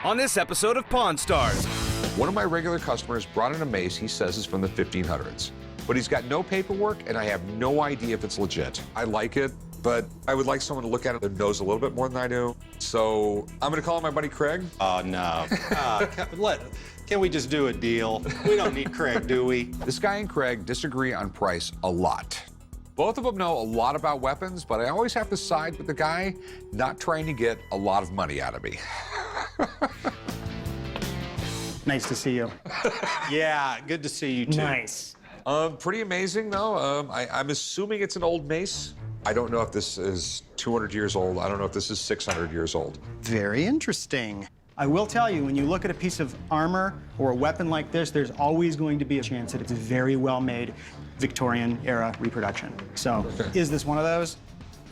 on this episode of Pawn Stars. One of my regular customers brought in a mace he says is from the 1500s. But he's got no paperwork, and I have no idea if it's legit. I like it, but I would like someone to look at it that knows a little bit more than I do. So I'm gonna call my buddy Craig. Oh, no. Can we just do a deal? We don't need Craig, do we? This guy and Craig disagree on price a lot. Both of them know a lot about weapons, but I always have to side with the guy not trying to get a lot of money out of me. Nice to see you. Yeah, good to see you, too. Nice. Pretty amazing, though. I'm assuming it's an old mace. I don't know if this is 200 years old. I don't know if this is 600 years old. Very interesting. I will tell you, when you look at a piece of armor or a weapon like this, there's always going to be a chance that it's a very well-made Victorian-era reproduction. So, is this one of those,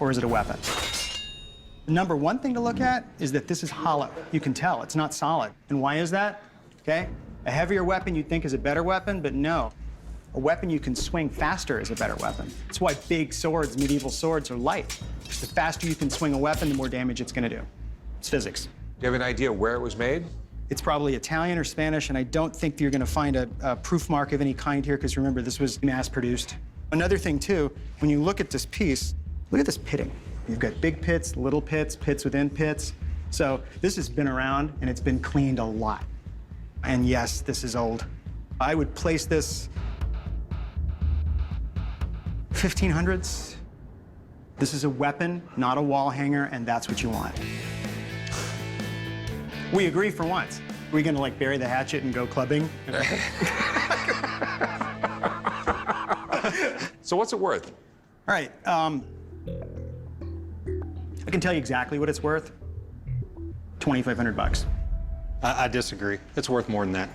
or is it a weapon? The number one thing to look at is that this is hollow. You can tell, it's not solid. And why is that? Okay? A heavier weapon you'd think is a better weapon, but no. A weapon you can swing faster is a better weapon. That's why big swords, medieval swords, are light. Because the faster you can swing a weapon, the more damage it's gonna do. It's physics. Do you have an idea where it was made? It's probably Italian or Spanish, and I don't think you're gonna find a proof mark of any kind here, because remember, this was mass-produced. Another thing, too, when you look at this piece, look at this pitting. You've got big pits, little pits, pits within pits. So this has been around, and it's been cleaned a lot. And yes, this is old. I would place this 1500s. This is a weapon, not a wall hanger, and that's what you want. We agree for once. Are we gonna like bury the hatchet and go clubbing? So what's it worth? All right, I can tell you exactly what it's worth. 2,500 bucks. I disagree. It's worth more than that.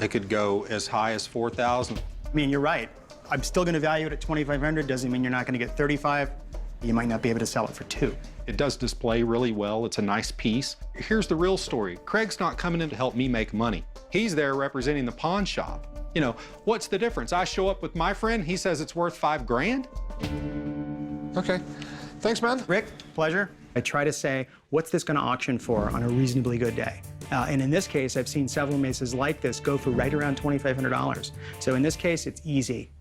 It could go as high as 4,000. I mean, you're right. I'm still gonna value it at 2,500. Doesn't mean you're not gonna get 35. You might not be able to sell it for 2. It does display really well. It's a nice piece. Here's the real story. Craig's not coming in to help me make money. He's there representing the pawn shop. You know, what's the difference? I show up with my friend, he says it's worth $5 grand? Okay. Thanks, man. Rick, pleasure. I try to say, what's this gonna auction for on a reasonably good day? And in this case, I've seen several maces like this go for right around $2,500. So in this case, it's easy.